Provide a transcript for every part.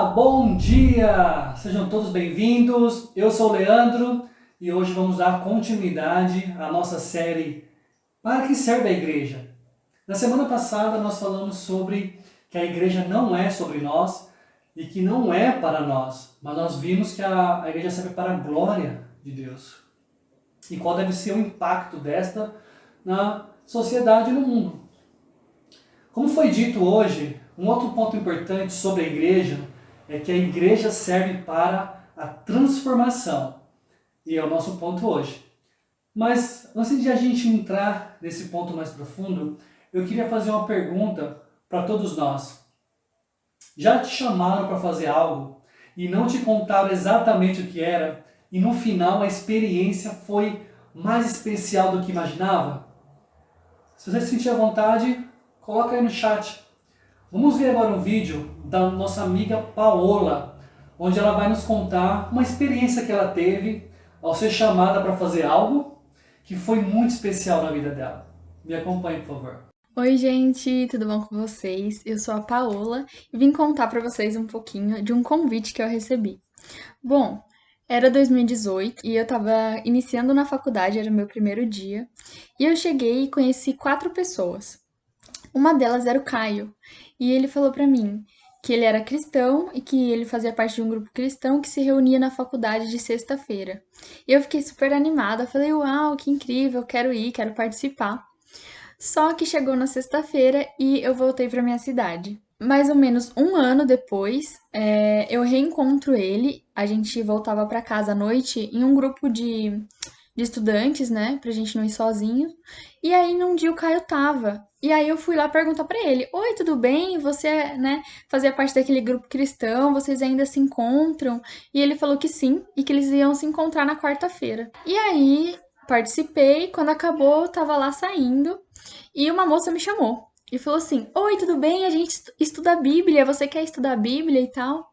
Olá, bom dia! Sejam todos bem-vindos. Eu sou o Leandro e hoje vamos dar continuidade à nossa série Para que serve a Igreja? Na semana passada nós falamos sobre que a igreja não é sobre nós e que não é para nós, mas nós vimos que a igreja serve para a glória de Deus. E qual deve ser o impacto desta na sociedade e no mundo. Como foi dito hoje, um outro ponto importante sobre a igreja é que a igreja serve para a transformação. E é o nosso ponto hoje. Mas antes de a gente entrar nesse ponto mais profundo, eu queria fazer uma pergunta para todos nós. Já te chamaram para fazer algo e não te contaram exatamente o que era e no final a experiência foi mais especial do que imaginava? Se você se sentir à vontade, coloca aí no chat. Vamos ver agora um vídeo da nossa amiga Paola, onde ela vai nos contar uma experiência que ela teve ao ser chamada para fazer algo que foi muito especial na vida dela. Me acompanhe, por favor. Oi, gente, tudo bom com vocês? Eu sou a Paola e vim contar para vocês um pouquinho de um convite que eu recebi. Bom, era 2018 e eu estava iniciando na faculdade, era o meu primeiro dia, e eu cheguei e conheci 4 pessoas. Uma delas era o Caio, e ele falou para mim que ele era cristão e que ele fazia parte de um grupo cristão que se reunia na faculdade de sexta-feira. E eu fiquei super animada, falei, uau, que incrível, quero ir, quero participar. Só que chegou na sexta-feira e eu voltei para minha cidade. Mais ou menos um ano depois, eu reencontro ele. A gente voltava para casa à noite em um grupo de estudantes, né? Pra gente não ir sozinho. E aí, num dia, o Caio tava. E aí, eu fui lá perguntar pra ele: Oi, tudo bem? Você, né, fazia parte daquele grupo cristão? Vocês ainda se encontram? E ele falou que sim, e que eles iam se encontrar na quarta-feira. E aí, participei. Quando acabou, eu tava lá saindo. E uma moça me chamou e falou assim: Oi, tudo bem? A gente estuda a Bíblia, você quer estudar a Bíblia e tal?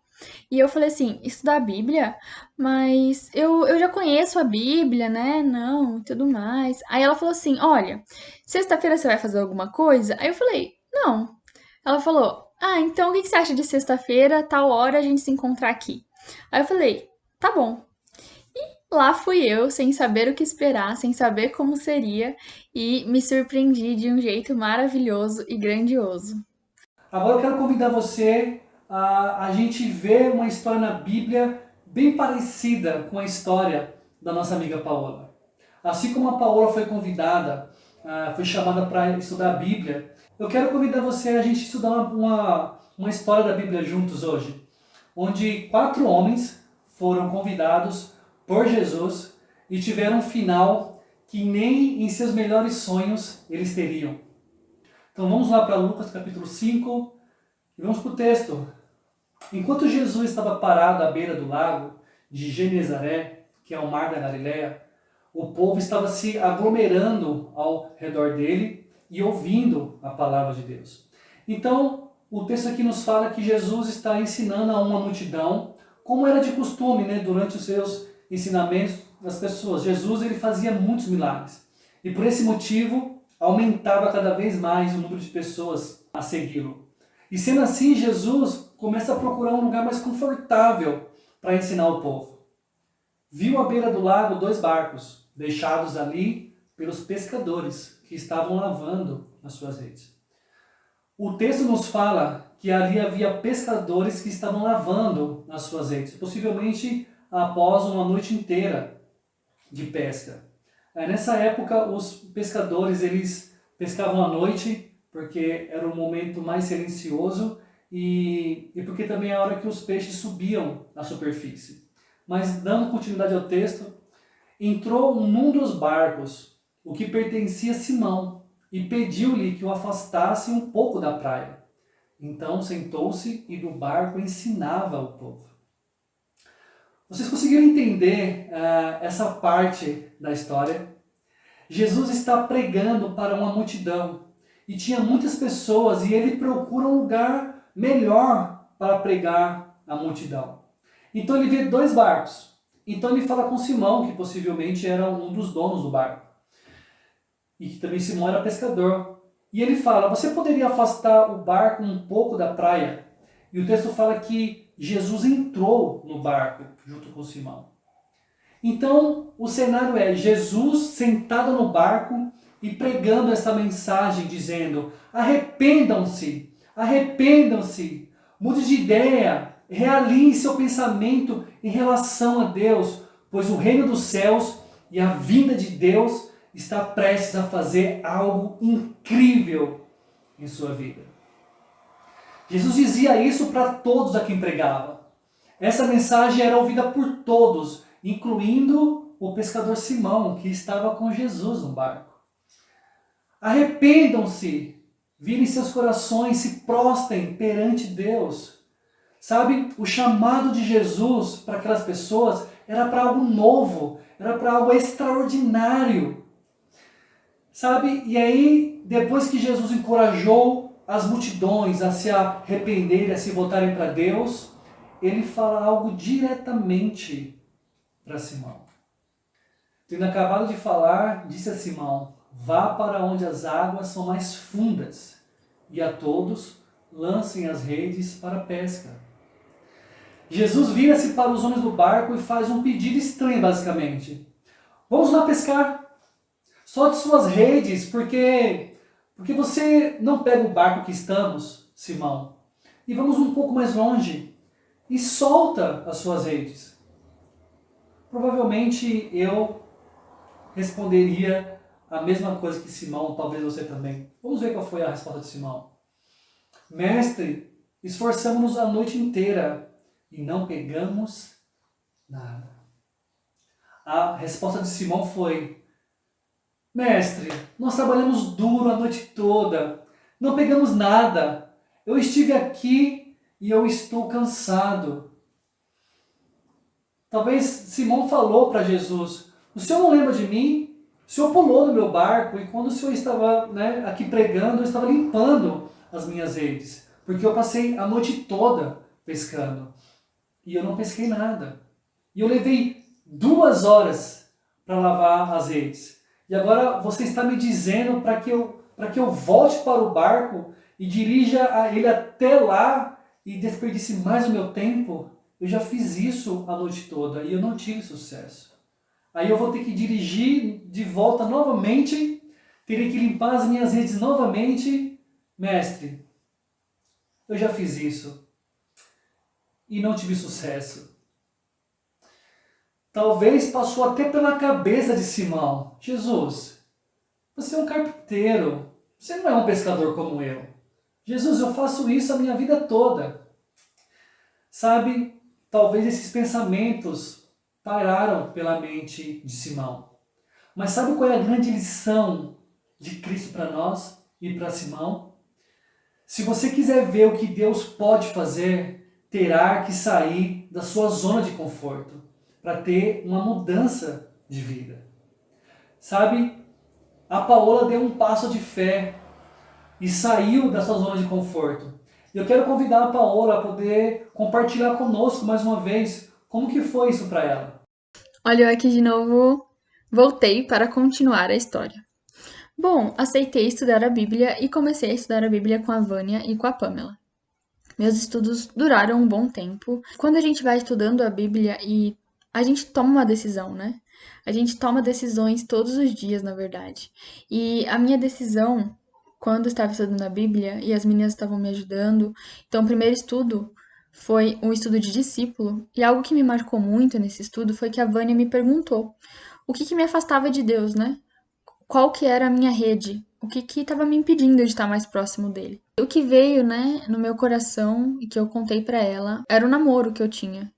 E eu falei assim: estudar a Bíblia? Mas eu já conheço a Bíblia, né? Não, e tudo mais. Aí ela falou assim: Olha, sexta-feira você vai fazer alguma coisa? Aí eu falei: Não. Ela falou: Ah, então o que você acha de sexta-feira, tal hora a gente se encontrar aqui? Aí eu falei: Tá bom. Lá fui eu, sem saber o que esperar, sem saber como seria, e me surpreendi de um jeito maravilhoso e grandioso. Agora eu quero convidar você a gente ver uma história na Bíblia bem parecida com a história da nossa amiga Paola. Assim como a Paola foi convidada, foi chamada para estudar a Bíblia, eu quero convidar você a gente estudar uma história da Bíblia juntos hoje, onde 4 homens foram convidados por Jesus e tiveram um final que nem em seus melhores sonhos eles teriam. Então vamos lá para Lucas capítulo 5 e vamos para o texto. Enquanto Jesus estava parado à beira do lago de Genezaré, que é o mar da Galileia, o povo estava se aglomerando ao redor dele e ouvindo a palavra de Deus. Então, o texto aqui nos fala que Jesus está ensinando a uma multidão, como era de costume, né, durante os seus ensinamentos das pessoas. Jesus ele fazia muitos milagres. E por esse motivo, aumentava cada vez mais o número de pessoas a segui-lo. E sendo assim, Jesus começa a procurar um lugar mais confortável para ensinar o povo. Viu à beira do lago 2 barcos, deixados ali pelos pescadores que estavam lavando as suas redes. O texto nos fala que ali havia pescadores que estavam lavando as suas redes, possivelmente após uma noite inteira de pesca. Nessa época, os pescadores eles pescavam à noite, porque era o momento mais silencioso e porque também é a hora que os peixes subiam à superfície. Mas, dando continuidade ao texto, entrou num dos barcos, o que pertencia a Simão, e pediu-lhe que o afastasse um pouco da praia. Então sentou-se e do barco ensinava o povo. Vocês conseguiram entender essa parte da história? Jesus está pregando para uma multidão e tinha muitas pessoas e ele procura um lugar melhor para pregar a multidão. Então ele vê 2 barcos. Então ele fala com Simão, que possivelmente era um dos donos do barco. E que também Simão era pescador. E ele fala: você poderia afastar o barco um pouco da praia? E o texto fala que Jesus entrou no barco junto com Simão. Então, o cenário é Jesus sentado no barco e pregando essa mensagem, dizendo: arrependam-se, arrependam-se, mude de ideia, realinhe seu pensamento em relação a Deus, pois o reino dos céus e a vinda de Deus está prestes a fazer algo incrível em sua vida. Jesus dizia isso para todos a quem pregava. Essa mensagem era ouvida por todos, incluindo o pescador Simão, que estava com Jesus no barco. Arrependam-se, virem seus corações, se prostrem perante Deus. Sabe, o chamado de Jesus para aquelas pessoas era para algo novo, era para algo extraordinário. Sabe, e aí, depois que Jesus encorajou as multidões a se arrependerem, a se voltarem para Deus, ele fala algo diretamente para Simão. Tendo acabado de falar, disse a Simão: vá para onde as águas são mais fundas, e a todos lancem as redes para a pesca. Jesus vira-se para os homens do barco e faz um pedido estranho, basicamente. Vamos lá pescar. Solte suas redes, porque você não pega o barco que estamos, Simão, e vamos um pouco mais longe e solta as suas redes. Provavelmente eu responderia a mesma coisa que Simão, talvez você também. Vamos ver qual foi a resposta de Simão. Mestre, esforçamos-nos a noite inteira e não pegamos nada. A resposta de Simão foi: Mestre, nós trabalhamos duro a noite toda, não pegamos nada. Eu estive aqui e eu estou cansado. Talvez Simão falou para Jesus: o senhor não lembra de mim? O senhor pulou no meu barco e quando o senhor estava aqui pregando, eu estava limpando as minhas redes, porque eu passei a noite toda pescando e eu não pesquei nada. E eu levei 2 horas para lavar as redes. E agora você está me dizendo para que eu volte para o barco e dirija ele até lá e desperdice mais o meu tempo? Eu já fiz isso a noite toda e eu não tive sucesso. Aí eu vou ter que dirigir de volta novamente, terei que limpar as minhas redes novamente. Mestre, eu já fiz isso e não tive sucesso. Talvez passou até pela cabeça de Simão: Jesus, você é um carpinteiro, você não é um pescador como eu. Jesus, eu faço isso a minha vida toda. Sabe, talvez esses pensamentos pairaram pela mente de Simão. Mas sabe qual é a grande lição de Cristo para nós e para Simão? Se você quiser ver o que Deus pode fazer, terá que sair da sua zona de conforto para ter uma mudança de vida. Sabe, a Paola deu um passo de fé e saiu da sua zona de conforto. Eu quero convidar a Paola a poder compartilhar conosco mais uma vez como que foi isso para ela. Olha, eu aqui de novo voltei para continuar a história. Bom, aceitei estudar a Bíblia e comecei a estudar a Bíblia com a Vânia e com a Pamela. Meus estudos duraram um bom tempo. Quando a gente vai estudando a Bíblia e a gente toma uma decisão, né? A gente toma decisões todos os dias, na verdade. E a minha decisão, quando eu estava estudando a Bíblia e as meninas estavam me ajudando, então o primeiro estudo foi um estudo de discípulo. E algo que me marcou muito nesse estudo foi que a Vânia me perguntou o que me afastava de Deus, né? Qual que era a minha rede? O que estava me impedindo de estar mais próximo dele? O que veio, né, no meu coração e que eu contei pra ela era o namoro que eu tinha.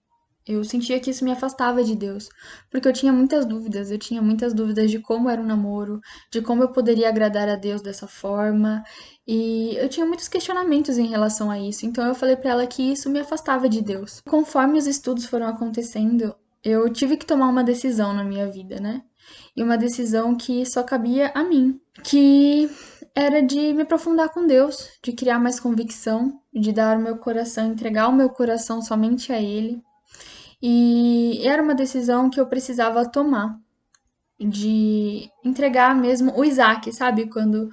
Eu sentia que isso me afastava de Deus, porque eu tinha muitas dúvidas. Eu tinha muitas dúvidas de como era um namoro, de como eu poderia agradar a Deus dessa forma, e eu tinha muitos questionamentos em relação a isso. Então eu falei pra ela que isso me afastava de Deus. Conforme os estudos foram acontecendo, eu tive que tomar uma decisão na minha vida, né? E uma decisão que só cabia a mim, que era de me aprofundar com Deus, de criar mais convicção, de dar o meu coração, entregar o meu coração somente a Ele. E era uma decisão que eu precisava tomar, de entregar mesmo o Isaac, sabe? Quando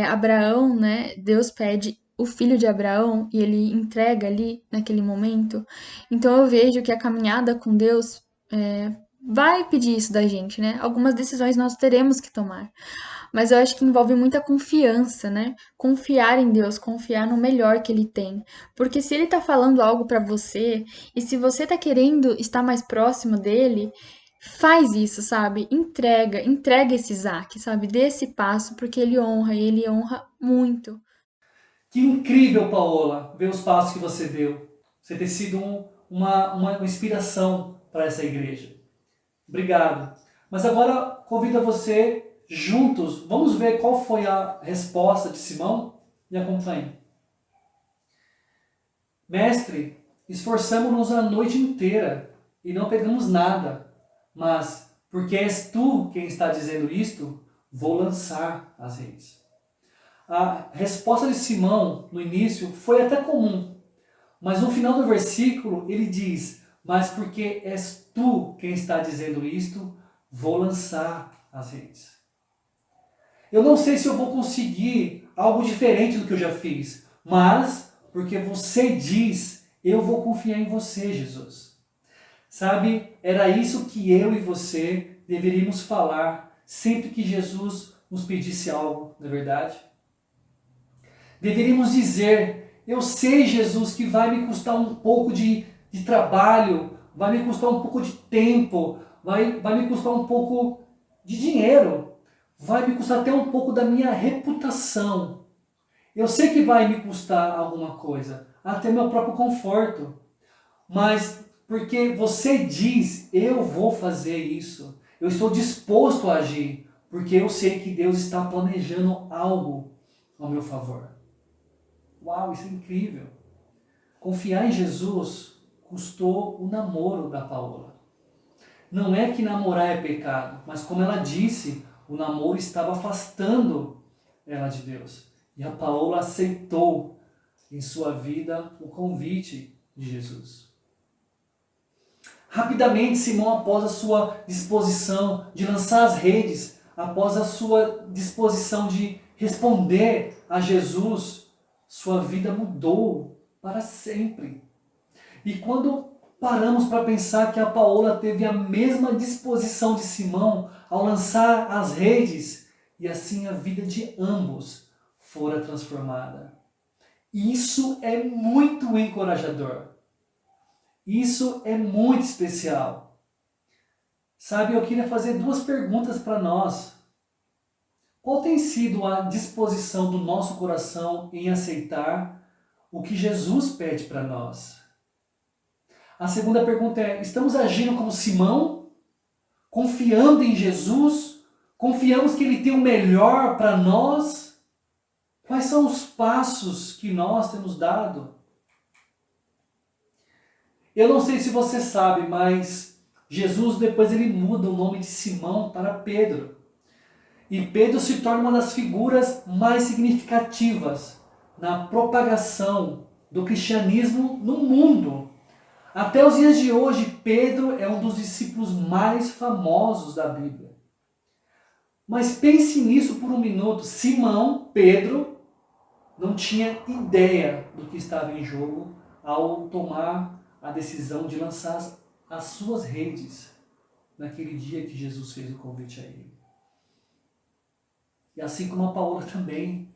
Abraão, né, Deus pede o filho de Abraão e ele entrega ali naquele momento. Então eu vejo que a caminhada com Deus vai pedir isso da gente, né? Algumas decisões nós teremos que tomar. Mas eu acho que envolve muita confiança, né? Confiar em Deus, confiar no melhor que Ele tem. Porque se Ele tá falando algo pra você, e se você tá querendo estar mais próximo dele, faz isso, sabe? Entrega esse Isaac, sabe? Dê esse passo, porque Ele honra, e Ele honra muito. Que incrível, Paola, ver os passos que você deu. Você ter sido uma inspiração para essa igreja. Obrigado. Mas agora convido você, juntos, vamos ver qual foi a resposta de Simão? Me acompanhe. Mestre, esforçamo-nos a noite inteira e não pegamos nada, mas porque és tu quem está dizendo isto, vou lançar as redes. A resposta de Simão no início foi até comum, mas no final do versículo ele diz: mas porque és tu quem está dizendo isto, vou lançar as redes. Eu não sei se eu vou conseguir algo diferente do que eu já fiz, mas porque você diz, eu vou confiar em você, Jesus. Sabe, era isso que eu e você deveríamos falar sempre que Jesus nos pedisse algo, não é verdade? Deveríamos dizer, eu sei, Jesus, que vai me custar um pouco de trabalho, vai me custar um pouco de tempo, vai me custar um pouco de dinheiro, vai me custar até um pouco da minha reputação. Eu sei que vai me custar alguma coisa, até meu próprio conforto, mas porque você diz, eu vou fazer isso, eu estou disposto a agir, porque eu sei que Deus está planejando algo ao meu favor. Uau, isso é incrível. Confiar em Jesus custou o namoro da Paola. Não é que namorar é pecado, mas como ela disse, o namoro estava afastando ela de Deus. E a Paola aceitou em sua vida o convite de Jesus. Rapidamente, Simão, após a sua disposição de lançar as redes, após a sua disposição de responder a Jesus, sua vida mudou para sempre. E quando paramos para pensar que a Paola teve a mesma disposição de Simão ao lançar as redes, e assim a vida de ambos fora transformada. Isso é muito encorajador. Isso é muito especial. Sabe, eu queria fazer duas perguntas para nós. Qual tem sido a disposição do nosso coração em aceitar o que Jesus pede para nós? A segunda pergunta é, estamos agindo como Simão? Confiando em Jesus? Confiamos que Ele tem o melhor para nós? Quais são os passos que nós temos dado? Eu não sei se você sabe, mas Jesus depois ele muda o nome de Simão para Pedro. E Pedro se torna uma das figuras mais significativas na propagação do cristianismo no mundo. Até os dias de hoje, Pedro é um dos discípulos mais famosos da Bíblia. Mas pense nisso por um minuto. Simão, Pedro, não tinha ideia do que estava em jogo ao tomar a decisão de lançar as suas redes naquele dia que Jesus fez o convite a ele. E assim como a Paola também,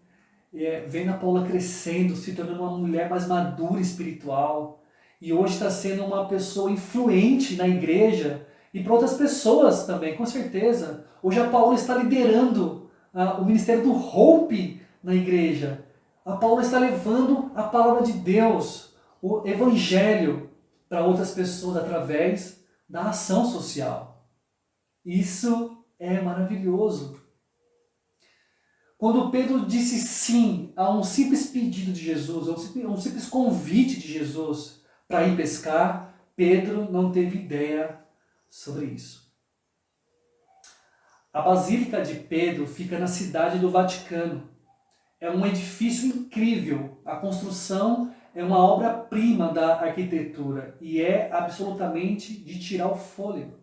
vendo a Paola crescendo, se tornando uma mulher mais madura espiritual, e hoje está sendo uma pessoa influente na igreja e para outras pessoas também, com certeza. Hoje a Paola está liderando o ministério do Hope na igreja. A Paola está levando a palavra de Deus, o evangelho, para outras pessoas através da ação social. Isso é maravilhoso. Quando Pedro disse sim a um simples pedido de Jesus, a um simples convite de Jesus para ir pescar, Pedro não teve ideia sobre isso. A Basílica de Pedro fica na cidade do Vaticano. É um edifício incrível. A construção é uma obra-prima da arquitetura e é absolutamente de tirar o fôlego.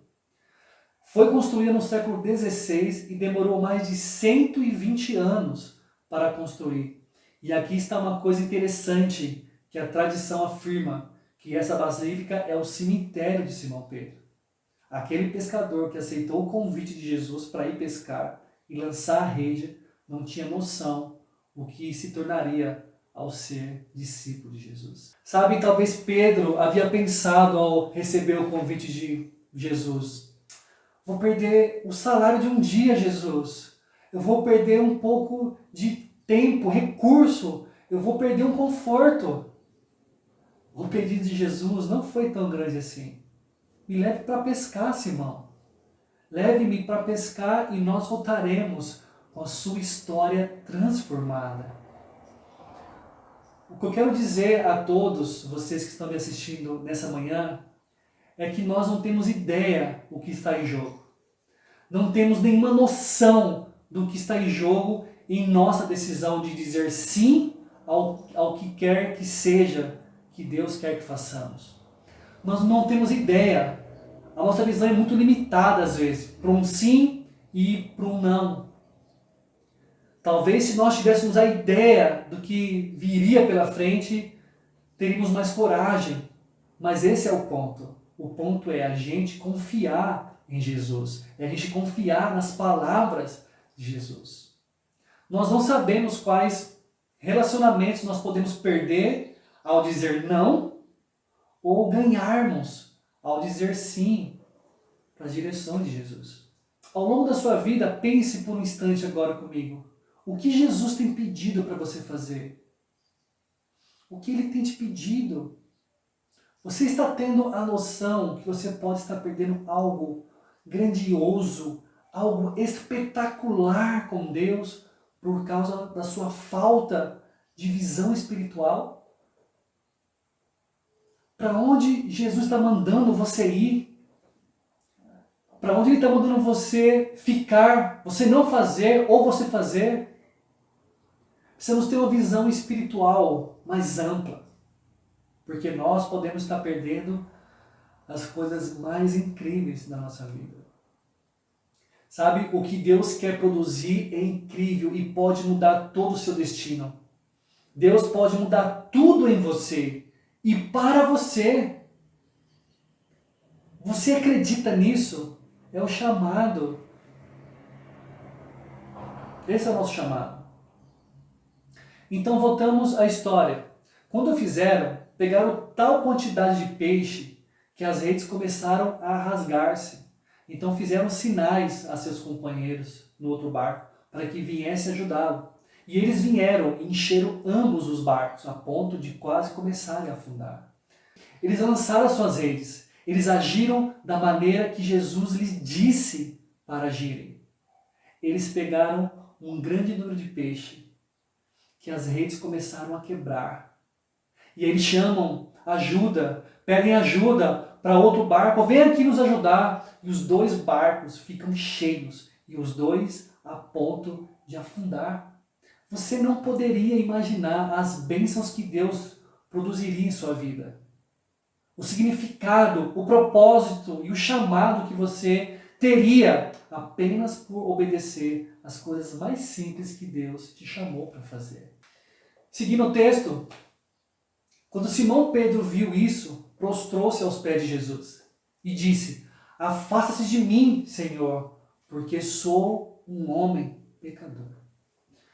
Foi construída no século XVI e demorou mais de 120 anos para construir. E aqui está uma coisa interessante, que a tradição afirma que essa basílica é o cemitério de Simão Pedro. Aquele pescador que aceitou o convite de Jesus para ir pescar e lançar a rede não tinha noção o que se tornaria ao ser discípulo de Jesus. Sabe, talvez Pedro havia pensado ao receber o convite de Jesus: vou perder o salário de um dia, Jesus. Eu vou perder um pouco de tempo, recurso. Eu vou perder um conforto. O pedido de Jesus não foi tão grande assim. Me leve para pescar, Simão. Leve-me para pescar e nós voltaremos com a sua história transformada. O que eu quero dizer a todos vocês que estão me assistindo nessa manhã é que nós não temos ideia do que está em jogo. Não temos nenhuma noção do que está em jogo em nossa decisão de dizer sim ao que quer que seja que Deus quer que façamos. Nós não temos ideia. A nossa visão é muito limitada às vezes, para um sim e para um não. Talvez se nós tivéssemos a ideia do que viria pela frente, teríamos mais coragem. Mas esse é o ponto. O ponto é a gente confiar em Jesus. É a gente confiar nas palavras de Jesus. Nós não sabemos quais relacionamentos nós podemos perder ao dizer não ou ganharmos ao dizer sim para a direção de Jesus. Ao longo da sua vida, pense por um instante agora comigo. O que Jesus tem pedido para você fazer? O que Ele tem te pedido? Você está tendo a noção que você pode estar perdendo algo grandioso, algo espetacular com Deus por causa da sua falta de visão espiritual? Para onde Jesus está mandando você ir? Para onde Ele está mandando você ficar? Você não fazer ou você fazer? Precisamos ter uma visão espiritual mais ampla. Porque nós podemos estar perdendo as coisas mais incríveis da nossa vida. Sabe, o que Deus quer produzir é incrível e pode mudar todo o seu destino. Deus pode mudar tudo em você e para você. Você acredita nisso? É o chamado. Esse é o nosso chamado. Então voltamos à história. Quando fizeram, pegaram tal quantidade de peixe que as redes começaram a rasgar-se. Então fizeram sinais a seus companheiros no outro barco para que viessem ajudá-lo. E eles vieram e encheram ambos os barcos a ponto de quase começarem a afundar. Eles lançaram as suas redes. Eles agiram da maneira que Jesus lhes disse para agirem. Eles pegaram um grande número de peixe que as redes começaram a quebrar. E eles chamam ajuda, pedem ajuda para outro barco, vem aqui nos ajudar. E os dois barcos ficam cheios e os dois a ponto de afundar. Você não poderia imaginar as bênçãos que Deus produziria em sua vida. O significado, o propósito e o chamado que você teria apenas por obedecer às coisas mais simples que Deus te chamou para fazer. Seguindo o texto, quando Simão Pedro viu isso, prostrou-se aos pés de Jesus e disse: afasta-se de mim, Senhor, porque sou um homem pecador.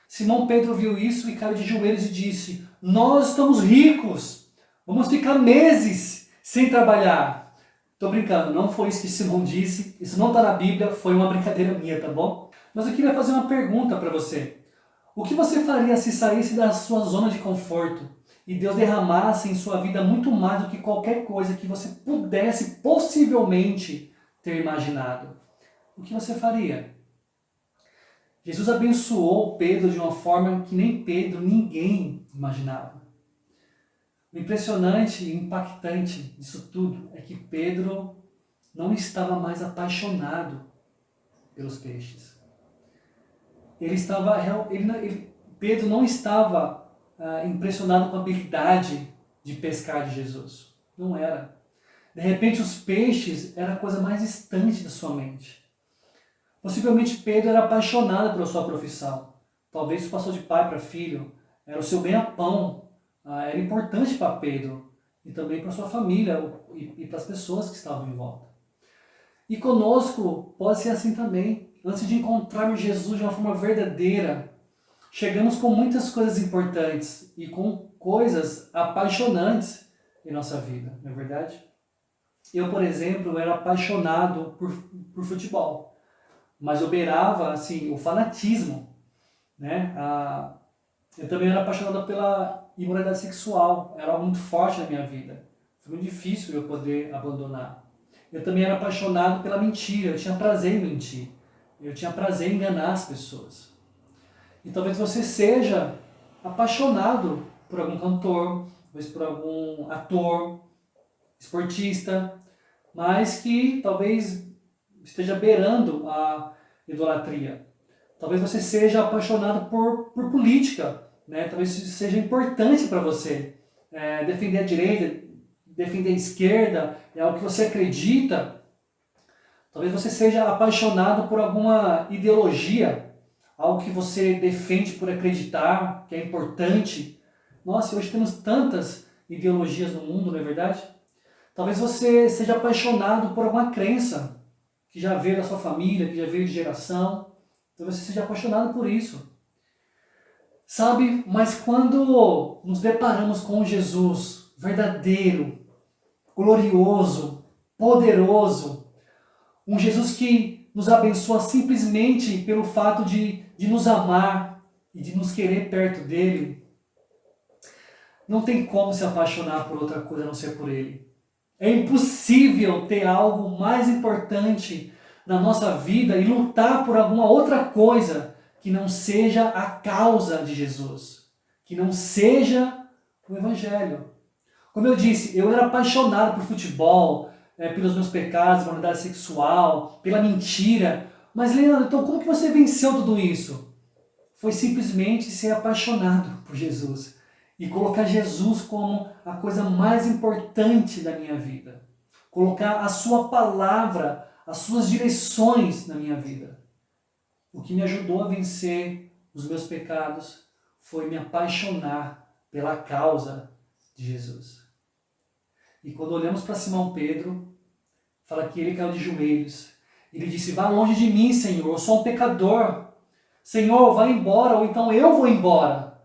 Simão Pedro viu isso e caiu de joelhos e disse: nós estamos ricos, vamos ficar meses sem trabalhar. Estou brincando, não foi isso que Simão disse, isso não está na Bíblia, foi uma brincadeira minha, tá bom? Mas eu queria fazer uma pergunta para você. O que você faria se saísse da sua zona de conforto e Deus derramasse em sua vida muito mais do que qualquer coisa que você pudesse possivelmente ter imaginado? O que você faria? Jesus abençoou Pedro de uma forma que nem Pedro, ninguém imaginava. O impressionante e impactante disso tudo é que Pedro não estava mais apaixonado pelos peixes. Pedro não estava impressionado com a habilidade de pescar de Jesus. Não era. De repente os peixes eram a coisa mais distante da sua mente. Possivelmente Pedro era apaixonado pela sua profissão. Talvez isso passou de pai para filho. era o seu ganha-pão, era importante para Pedro e também para sua família e para as pessoas que estavam em volta. E conosco pode ser assim também. Antes de encontrarmos Jesus de uma forma verdadeira, chegamos com muitas coisas importantes e com coisas apaixonantes em nossa vida, não é verdade? Eu, por exemplo, era apaixonado por futebol, mas eu beirava assim, o fanatismo, né? Eu também era apaixonado pela imoralidade sexual, era algo muito forte na minha vida. Foi muito difícil eu poder abandonar. Eu também era apaixonado pela mentira, eu tinha prazer em mentir. Eu tinha prazer em enganar as pessoas. E talvez você seja apaixonado por algum cantor, talvez por algum ator, esportista, mas que talvez esteja beirando a idolatria. Talvez você seja apaixonado por política, né? Talvez seja importante para você defender a direita, defender a esquerda, é algo que você acredita. Talvez você seja apaixonado por alguma ideologia, algo que você defende por acreditar, que é importante. Nossa, hoje temos tantas ideologias no mundo, não é verdade? Talvez você seja apaixonado por alguma crença que já veio da sua família, que já veio de geração. Talvez você seja apaixonado por isso. Sabe, mas quando nos deparamos com Jesus verdadeiro, glorioso, poderoso, um Jesus que nos abençoa simplesmente pelo fato de nos amar e de nos querer perto dele, não tem como se apaixonar por outra coisa a não ser por ele. É impossível ter algo mais importante na nossa vida e lutar por alguma outra coisa que não seja a causa de Jesus, que não seja o Evangelho. Como eu disse, eu era apaixonado por futebol, pelos meus pecados, moralidade sexual, pela mentira. Mas Leandro, então como que você venceu tudo isso? Foi simplesmente ser apaixonado por Jesus e colocar Jesus como a coisa mais importante da minha vida. Colocar a sua palavra, as suas direções na minha vida. O que me ajudou a vencer os meus pecados foi me apaixonar pela causa de Jesus. E quando olhamos para Simão Pedro, fala que ele caiu de joelhos. Ele disse, vá longe de mim, Senhor, eu sou um pecador. Senhor, vá embora, ou então eu vou embora.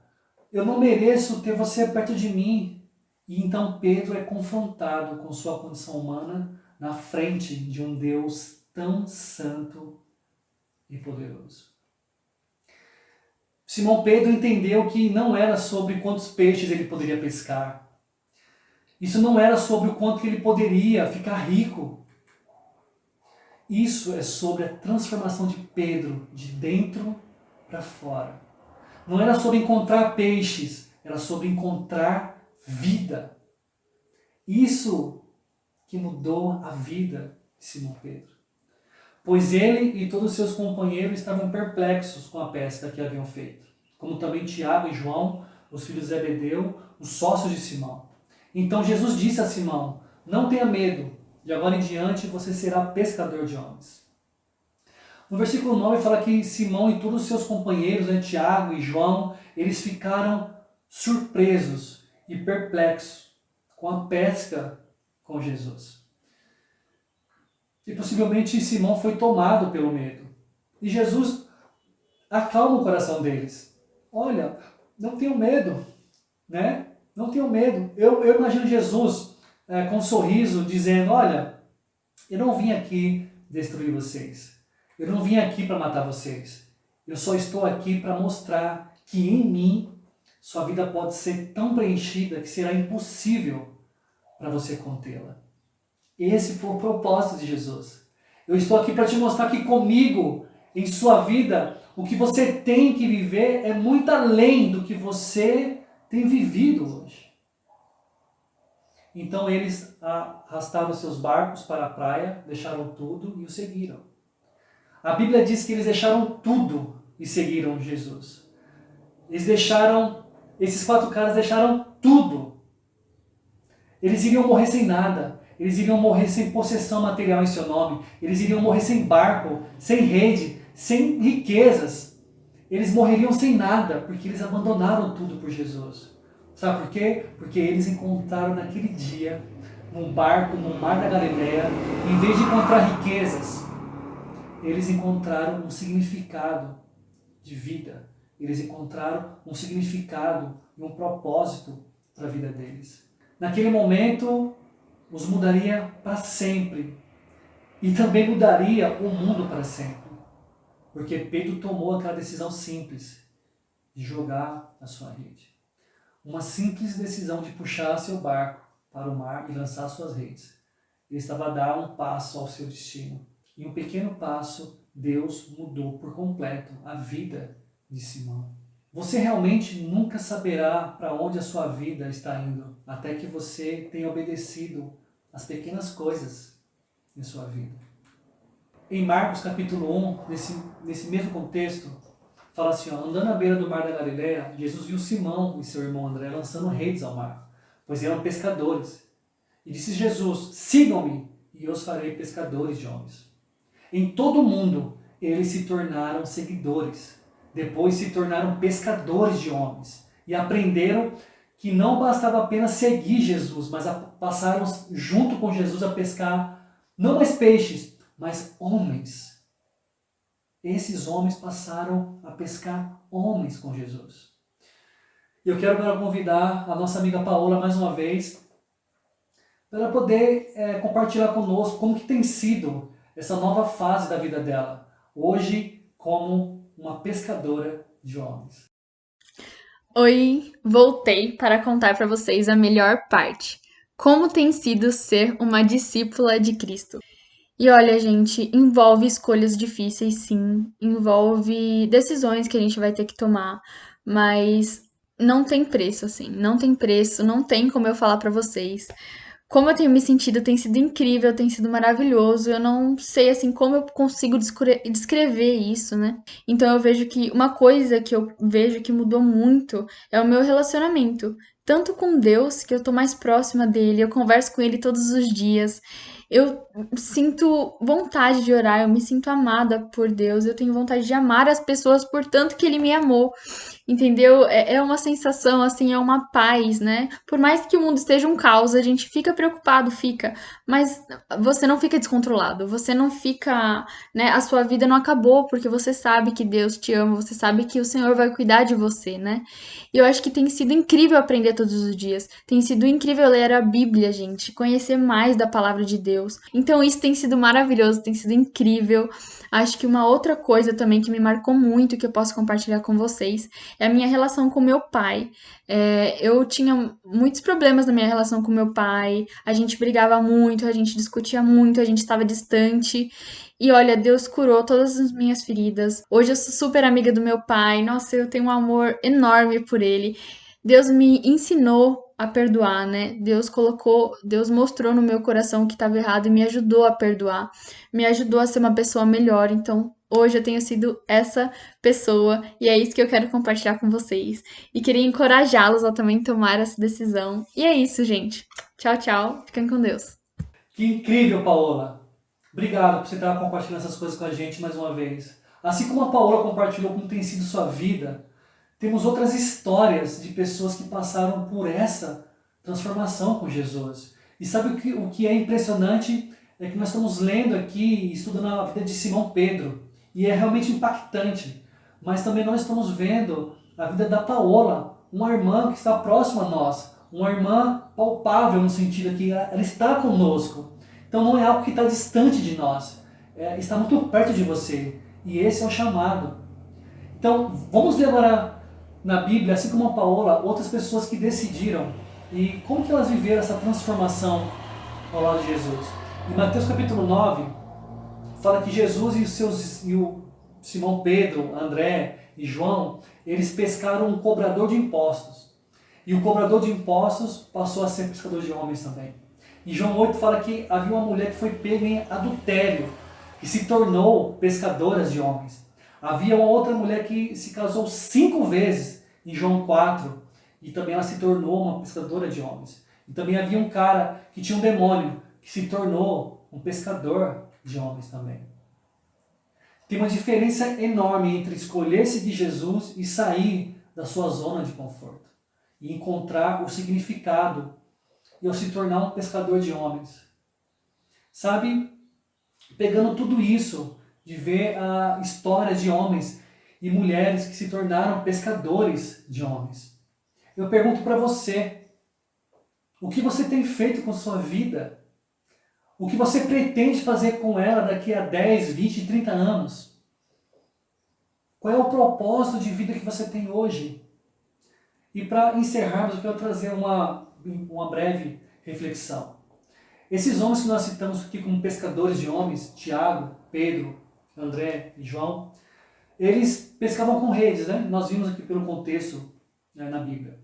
Eu não mereço ter você perto de mim. E então Pedro é confrontado com sua condição humana na frente de um Deus tão santo e poderoso. Simão Pedro entendeu que não era sobre quantos peixes ele poderia pescar. Isso não era sobre o quanto que ele poderia ficar rico. Isso é sobre a transformação de Pedro de dentro para fora. Não era sobre encontrar peixes, era sobre encontrar vida. Isso que mudou a vida de Simão Pedro. Pois ele e todos os seus companheiros estavam perplexos com a pesca que haviam feito, como também Tiago e João, os filhos de Zebedeu, os sócios de Simão. Então Jesus disse a Simão, não tenha medo, de agora em diante você será pescador de homens. No versículo 9 fala que Simão e todos os seus companheiros, Tiago e João, eles ficaram surpresos e perplexos com a pesca com Jesus. E possivelmente Simão foi tomado pelo medo. E Jesus acalma o coração deles. Olha, não tenham medo, né? Não tenham medo. Eu imagino Jesus com um sorriso dizendo, olha, eu não vim aqui destruir vocês. Eu não vim aqui para matar vocês. Eu só estou aqui para mostrar que em mim sua vida pode ser tão preenchida que será impossível para você contê-la. Esse foi o propósito de Jesus. Eu estou aqui para te mostrar que comigo, em sua vida, o que você tem que viver é muito além do que você tem vivido hoje. Então eles arrastaram seus barcos para a praia, deixaram tudo e o seguiram. A Bíblia diz que eles deixaram tudo e seguiram Jesus. Esses 4 caras deixaram tudo. Eles iriam morrer sem nada. Eles iriam morrer sem possessão material em seu nome. Eles iriam morrer sem barco, sem rede, sem riquezas. Eles morreriam sem nada, porque eles abandonaram tudo por Jesus. Sabe por quê? Porque eles encontraram naquele dia, num barco, no mar da Galileia, em vez de encontrar riquezas, eles encontraram um significado de vida. Eles encontraram um significado e um propósito para a vida deles. Naquele momento, os mudaria para sempre. E também mudaria o mundo para sempre. Porque Pedro tomou aquela decisão simples de jogar a sua rede. Uma simples decisão de puxar seu barco para o mar e lançar suas redes. Ele estava a dar um passo ao seu destino. Em um pequeno passo, Deus mudou por completo a vida de Simão. Você realmente nunca saberá para onde a sua vida está indo, até que você tenha obedecido às pequenas coisas em sua vida. Em Marcos capítulo 1, nesse mesmo contexto, fala assim, andando à beira do mar da Galileia, Jesus viu Simão e seu irmão André lançando redes ao mar, pois eram pescadores. E disse Jesus, sigam-me e eu os farei pescadores de homens. Em todo o mundo, eles se tornaram seguidores. Depois se tornaram pescadores de homens. E aprenderam que não bastava apenas seguir Jesus, mas passaram junto com Jesus a pescar não mais peixes, mas homens. Esses homens passaram a pescar homens com Jesus. Eu quero agora convidar a nossa amiga Paola mais uma vez para ela poder compartilhar conosco como que tem sido essa nova fase da vida dela, hoje como uma pescadora de homens. Oi, voltei para contar para vocês a melhor parte. Como tem sido ser uma discípula de Cristo. E olha, gente, envolve escolhas difíceis, sim, envolve decisões que a gente vai ter que tomar, mas não tem preço, assim, não tem preço, não tem como eu falar pra vocês. Como eu tenho me sentido, tem sido incrível, tem sido maravilhoso. Eu não sei assim como eu consigo descrever isso, né? Então eu vejo que uma coisa que eu vejo que mudou muito é o meu relacionamento, tanto com Deus, que eu tô mais próxima dele, eu converso com ele todos os dias. Eu sinto vontade de orar, eu me sinto amada por Deus, eu tenho vontade de amar as pessoas por tanto que ele me amou. Entendeu? É uma sensação, assim, é uma paz, né? Por mais que o mundo esteja um caos, a gente fica preocupado, fica. Mas você não fica descontrolado, você não fica, né? A sua vida não acabou porque você sabe que Deus te ama, você sabe que o Senhor vai cuidar de você, né? E eu acho que tem sido incrível aprender todos os dias. Tem sido incrível ler a Bíblia, gente, conhecer mais da palavra de Deus. Então isso tem sido maravilhoso, tem sido incrível. Acho que uma outra coisa também que me marcou muito, que eu posso compartilhar com vocês, é a minha relação com meu pai. Eu tinha muitos problemas na minha relação com meu pai, a gente brigava muito, a gente discutia muito, a gente estava distante. E olha, Deus curou todas as minhas feridas. Hoje eu sou super amiga do meu pai, nossa, eu tenho um amor enorme por ele. Deus me ensinou a perdoar, né? Deus mostrou no meu coração o que estava errado e me ajudou a perdoar, me ajudou a ser uma pessoa melhor. Então, hoje eu tenho sido essa pessoa e é isso que eu quero compartilhar com vocês. E queria encorajá-los a também tomar essa decisão. E é isso, gente. Tchau, tchau. Fiquem com Deus. Que incrível, Paola! Obrigado por você estar compartilhando essas coisas com a gente mais uma vez. Assim como a Paola compartilhou como tem sido sua vida, temos outras histórias de pessoas que passaram por essa transformação com Jesus. E sabe o que é impressionante? É que nós estamos lendo aqui e estudando a vida de Simão Pedro. E é realmente impactante. Mas também nós estamos vendo a vida da Paola, uma irmã que está próxima a nós. Uma irmã palpável no sentido que ela está conosco. Então não é algo que está distante de nós. Está muito perto de você. E esse é o chamado. Então vamos ver agora na Bíblia, assim como a Paola, outras pessoas que decidiram e como que elas viveram essa transformação ao lado de Jesus. Em Mateus capítulo 9, fala que Jesus e o Simão Pedro, André e João, eles pescaram um cobrador de impostos. E o cobrador de impostos passou a ser pescador de homens também. E João 8 fala que havia uma mulher que foi pega em adultério, que se tornou pescadora de homens. Havia uma outra mulher que se casou 5 vezes, em João 4, e também ela se tornou uma pescadora de homens. E também havia um cara que tinha um demônio, que se tornou um pescador de homens também. Tem uma diferença enorme entre escolher seguir Jesus e sair da sua zona de conforto e encontrar o significado e ao se tornar um pescador de homens. Sabe, pegando tudo isso, de ver a história de homens e mulheres que se tornaram pescadores de homens. Eu pergunto para você, o que você tem feito com sua vida? O que você pretende fazer com ela daqui a 10, 20, 30 anos? Qual é o propósito de vida que você tem hoje? E para encerrarmos, eu quero trazer uma breve reflexão. Esses homens que nós citamos aqui como pescadores de homens, Tiago, Pedro, André e João, eles pescavam com redes, né? Nós vimos aqui pelo contexto, né, na Bíblia.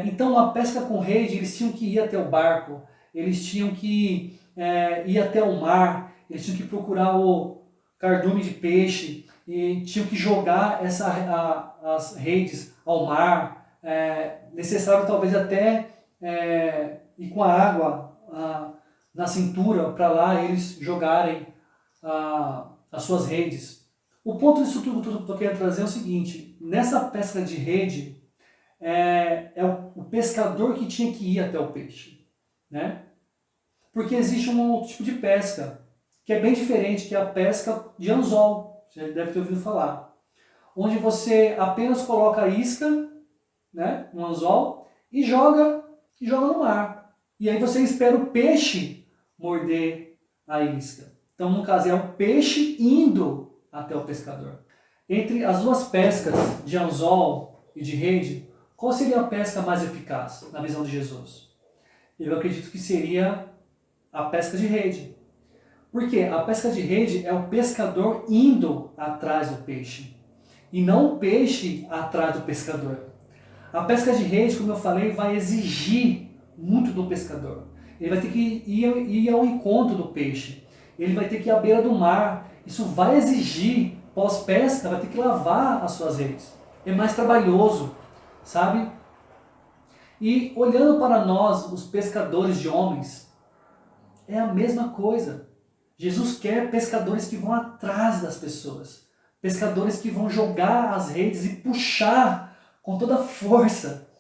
Então, a pesca com rede, eles tinham que ir até o barco, eles tinham que ir até o mar, eles tinham que procurar o cardume de peixe, e tinham que jogar as redes ao mar, necessário talvez até ir com a água na cintura para lá eles jogarem as suas redes. O ponto disso tudo que eu estou querendo trazer é o seguinte: nessa pesca de rede, o pescador que tinha que ir até o peixe, né? Porque existe um outro tipo de pesca, que é bem diferente, que é a pesca de anzol, você deve ter ouvido falar. Onde você apenas coloca a isca, né, no anzol, e joga no mar. E aí você espera o peixe morder a isca. Então, no caso, é o peixe indo até o pescador. Entre as duas pescas, de anzol e de rede, qual seria a pesca mais eficaz, na visão de Jesus? Eu acredito que seria a pesca de rede. Por quê? A pesca de rede é o pescador indo atrás do peixe, e não o peixe atrás do pescador. A pesca de rede, como eu falei, vai exigir muito do pescador. Ele vai ter que ir ao encontro do peixe. Ele vai ter que ir à beira do mar. Isso vai exigir, pós-pesca, vai ter que lavar as suas redes. É mais trabalhoso, sabe? E olhando para nós, os pescadores de homens, é a mesma coisa. Jesus quer pescadores que vão atrás das pessoas. Pescadores que vão jogar as redes e puxar com toda a força.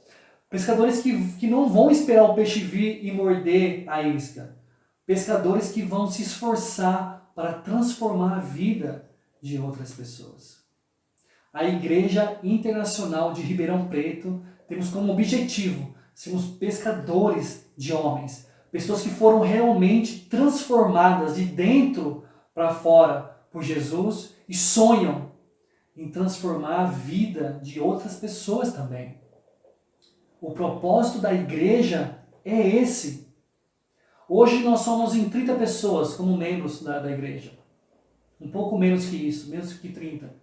Pescadores que não vão esperar o peixe vir e morder a isca. Pescadores que vão se esforçar para transformar a vida de outras pessoas. A Igreja Internacional de Ribeirão Preto temos como objetivo sermos pescadores de homens. Pessoas que foram realmente transformadas de dentro para fora por Jesus e sonham em transformar a vida de outras pessoas também. O propósito da igreja é esse. Hoje nós somos em 30 pessoas como membros da igreja. Um pouco menos que isso, menos que 30.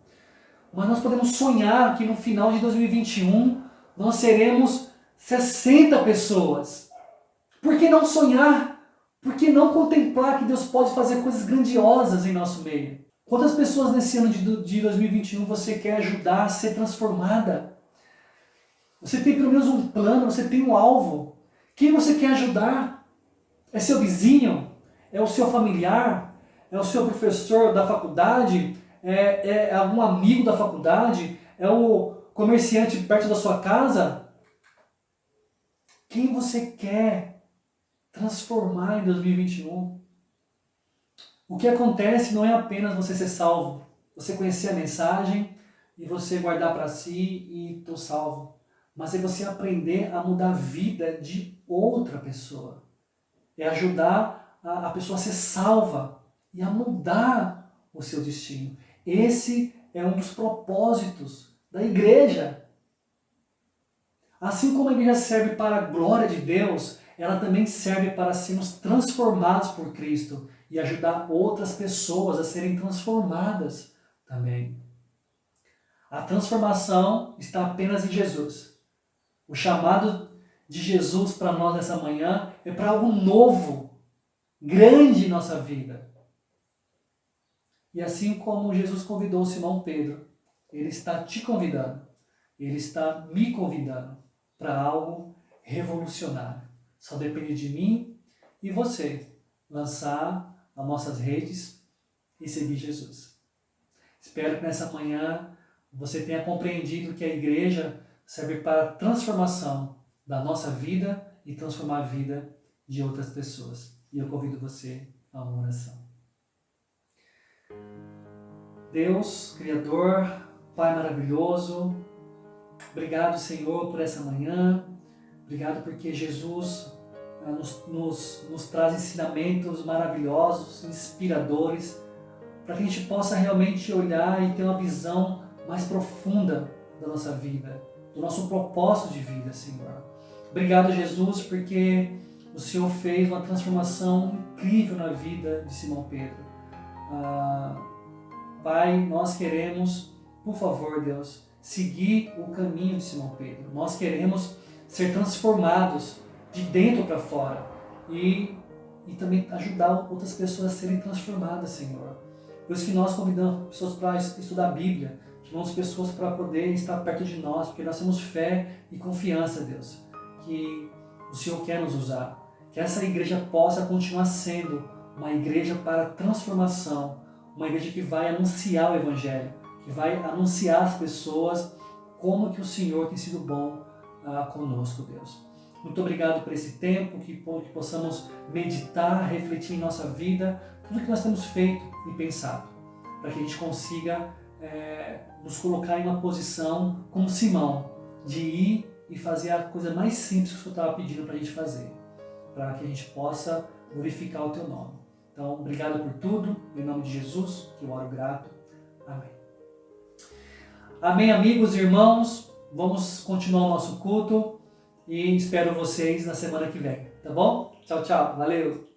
Mas nós podemos sonhar que no final de 2021 nós seremos 60 pessoas. Por que não sonhar? Por que não contemplar que Deus pode fazer coisas grandiosas em nosso meio? Quantas pessoas nesse ano de 2021 você quer ajudar a ser transformada? Você tem pelo menos um plano, você tem um alvo. Quem você quer ajudar? É seu vizinho? É o seu familiar? É o seu professor da faculdade? É algum amigo da faculdade? É o comerciante perto da sua casa? Quem você quer transformar em 2021? O que acontece não é apenas você ser salvo, você conhecer a mensagem e você guardar para si e estou salvo. Mas é você aprender a mudar a vida de outra pessoa. É ajudar a pessoa a ser salva e a mudar o seu destino. Esse é um dos propósitos da igreja. Assim como a igreja serve para a glória de Deus, ela também serve para sermos transformados por Cristo e ajudar outras pessoas a serem transformadas também. A transformação está apenas em Jesus. O chamado de Jesus para nós nessa manhã é para algo novo, grande em nossa vida. E assim como Jesus convidou Simão Pedro, Ele está te convidando, Ele está me convidando para algo revolucionário. Só depende de mim e você lançar as nossas redes e seguir Jesus. Espero que nessa manhã você tenha compreendido que a igreja serve para a transformação da nossa vida e transformar a vida de outras pessoas. E eu convido você a uma oração. Deus, Criador, Pai maravilhoso, obrigado, Senhor, por essa manhã. Obrigado porque Jesus nos traz ensinamentos maravilhosos, inspiradores, para que a gente possa realmente olhar e ter uma visão mais profunda da nossa vida, do nosso propósito de vida, Senhor. Obrigado, Jesus, porque o Senhor fez uma transformação incrível na vida de Simão Pedro. Pai, nós queremos, por favor, Deus, seguir o caminho de Simão Pedro. Nós queremos ser transformados de dentro para fora e também ajudar outras pessoas a serem transformadas, Senhor. Por isso que nós convidamos pessoas para estudar a Bíblia, chamamos pessoas para poder estar perto de nós, porque nós temos fé e confiança, Deus, que o Senhor quer nos usar. Que essa igreja possa continuar sendo uma igreja para transformação, uma igreja que vai anunciar o Evangelho, que vai anunciar às pessoas como que o Senhor tem sido bom conosco, Deus. Muito obrigado por esse tempo, que possamos meditar, refletir em nossa vida, tudo que nós temos feito e pensado, para que a gente consiga nos colocar em uma posição como Simão, de ir e fazer a coisa mais simples que o Senhor estava pedindo para a gente fazer, para que a gente possa glorificar o Teu nome. Então, obrigado por tudo, em nome de Jesus, que eu oro grato. Amém. Amém, amigos e irmãos. Vamos continuar o nosso culto e espero vocês na semana que vem, tá bom? Tchau, tchau. Valeu!